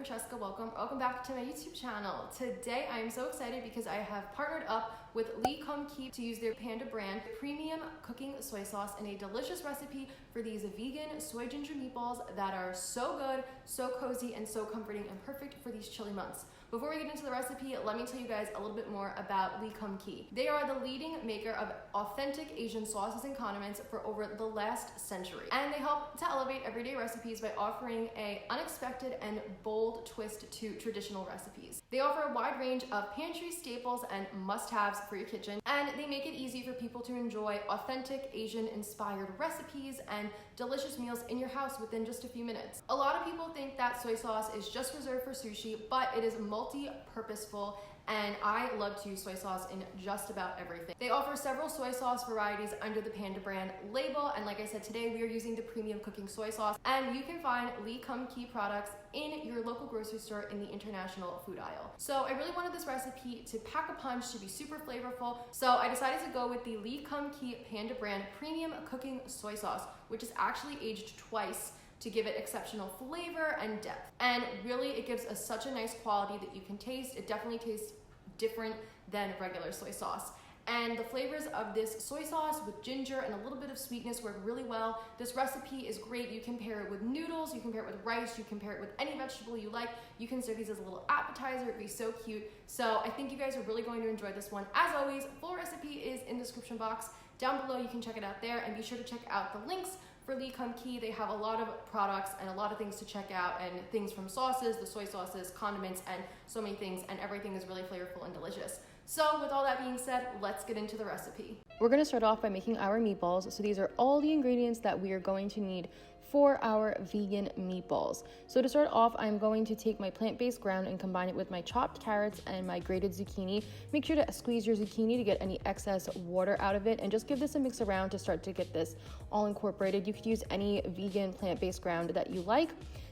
Francesca. Welcome back to my YouTube channel. Today I am so excited because I have partnered up with Lee Kum Kee to use their Panda brand premium cooking soy sauce in a delicious recipe for these vegan soy ginger meatballs that are so good, so cozy, and so comforting and perfect for these chilly months. Before we get into the recipe, let me tell you guys a little bit more about Lee Kum Kee. They are the leading maker of authentic Asian sauces and condiments for over the last century. And they help to elevate everyday recipes by offering an unexpected and bold twist to traditional recipes. They offer a wide range of pantry staples and must-haves for your kitchen, and they make it easy for people to enjoy authentic Asian-inspired recipes and delicious meals in your house within just a few minutes. A lot of people think that soy sauce is just reserved for sushi, but it is multi-purposeful, and I love to use soy sauce in just about everything. They offer several soy sauce varieties under the Panda brand label, and like I said, today we are using the premium cooking soy sauce, and you can find Lee Kum Kee products in your local grocery store in the international food aisle. So I really wanted this recipe to pack a punch, to be super flavorful, so I decided to go with the Lee Kum Kee Panda brand premium cooking soy sauce, which is actually aged twice to give it exceptional flavor and depth. And really, it gives us such a nice quality that you can taste. It definitely tastes different than regular soy sauce. And the flavors of this soy sauce with ginger and a little bit of sweetness work really well. This recipe is great. You can pair it with noodles, you can pair it with rice, you can pair it with any vegetable you like. You can serve these as a little appetizer. It'd be so cute. So I think you guys are really going to enjoy this one. As always, full recipe is in the description box down below. You can check it out there, and be sure to check out the links for Lee Kum Kee. They have a lot of products and a lot of things to check out, and things from sauces, the soy sauces, condiments, and so many things, and everything is really flavorful and delicious. So with all that being said, let's get into the recipe. We're gonna start off by making our meatballs. So these are all the ingredients that we are going to need for our vegan meatballs. So to start off, I'm going to take my plant-based ground and combine it with my chopped carrots and my grated zucchini. Make sure to squeeze your zucchini to get any excess water out of it, and just give this a mix around to start to get this all incorporated. You could use any vegan plant-based ground that you like.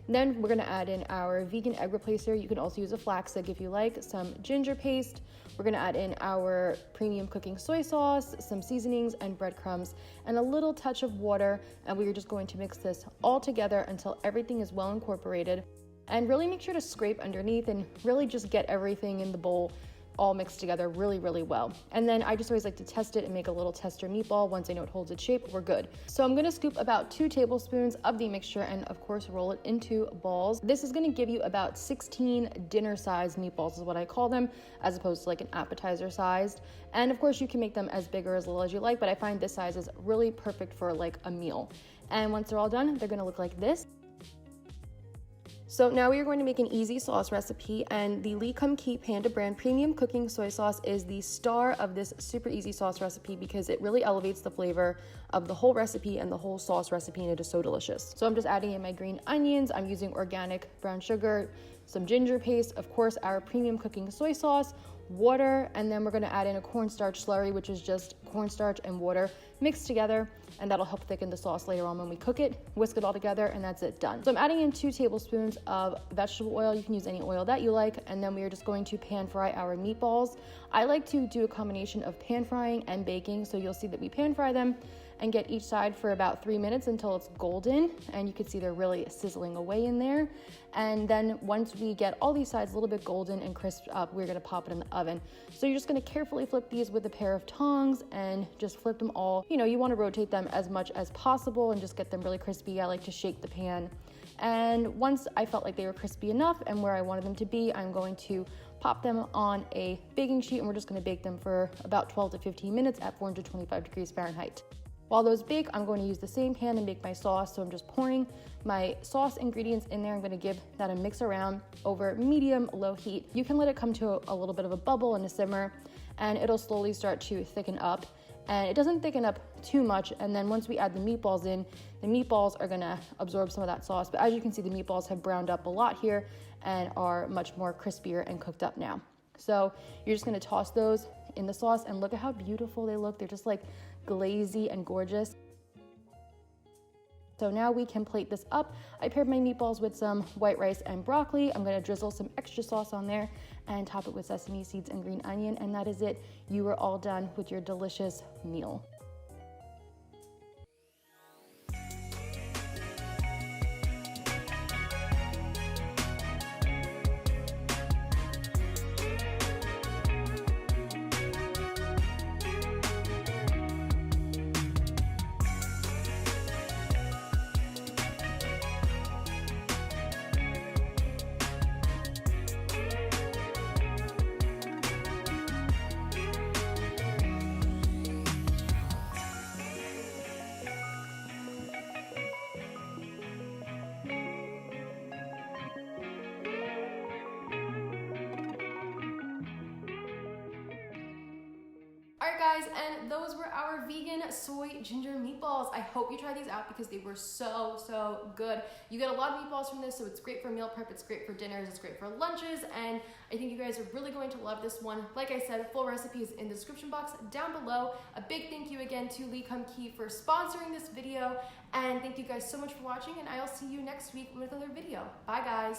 Then we're gonna add in our vegan egg replacer. You can also use a flax egg if you like, some ginger paste. We're gonna add in our premium cooking soy sauce, some seasonings and breadcrumbs, and a little touch of water. And we are just going to mix this all together until everything is well incorporated. And really make sure to scrape underneath and really just get everything in the bowl all mixed together really, really well. And then I just always like to test it and make a little tester meatball. Once I know it holds its shape, we're good. So I'm gonna scoop about 2 tablespoons of the mixture and of course roll it into balls. This is gonna give you about 16 dinner-sized meatballs is what I call them, as opposed to like an appetizer sized. And of course you can make them as big or as little as you like, but I find this size is really perfect for like a meal. And once they're all done, they're gonna look like this. So now we are going to make an easy sauce recipe, and the Lee Kum Kee Panda brand premium cooking soy sauce is the star of this super easy sauce recipe because it really elevates the flavor of the whole recipe and the whole sauce recipe, and it is so delicious. So I'm just adding in my green onions. I'm using organic brown sugar, some ginger paste, of course our premium cooking soy sauce, water, and then we're going to add in a cornstarch slurry, which is just cornstarch and water mixed together, and that'll help thicken the sauce later on when we cook it. Whisk it all together, and that's it, done. So I'm adding in 2 tablespoons of vegetable oil. You can use any oil that you like, and then we are just going to pan fry our meatballs. I like to do a combination of pan frying and baking, so you'll see that we pan fry them and get each side for about 3 minutes until it's golden, and you can see they're really sizzling away in there. And then once we get all these sides a little bit golden and crisped up, we're gonna pop it in the oven. So you're just gonna carefully flip these with a pair of tongs and just flip them all. You know, you wanna rotate them as much as possible and just get them really crispy. I like to shake the pan. And once I felt like they were crispy enough and where I wanted them to be, I'm going to pop them on a baking sheet, and we're just gonna bake them for about 12 to 15 minutes at 425 degrees Fahrenheit. While those bake, I'm going to use the same pan and make my sauce. So I'm just pouring my sauce ingredients in there. I'm gonna give that a mix around over medium-low heat. You can let it come to a little bit of a bubble and a simmer, and it'll slowly start to thicken up. And it doesn't thicken up too much. And then once we add the meatballs in, the meatballs are gonna absorb some of that sauce. But as you can see, the meatballs have browned up a lot here and are much more crispier and cooked up now. So you're just gonna toss those in the sauce, and look at how beautiful they look. They're just like glazy and gorgeous. So now we can plate this up. I paired my meatballs with some white rice and broccoli. I'm gonna drizzle some extra sauce on there and top it with sesame seeds and green onion, and that is it. You are all done with your delicious meal. guys, and those were our vegan soy ginger meatballs. I hope you try these out because they were so good. You get a lot of meatballs from this, so it's great for meal prep, it's great for dinners, it's great for lunches, and I think you guys are really going to love this one. Like I said, full recipe is in the description box down below. A big thank you again to Lee Kum Kee for sponsoring this video, and thank you guys so much for watching, and I'll see you next week with another video. Bye guys.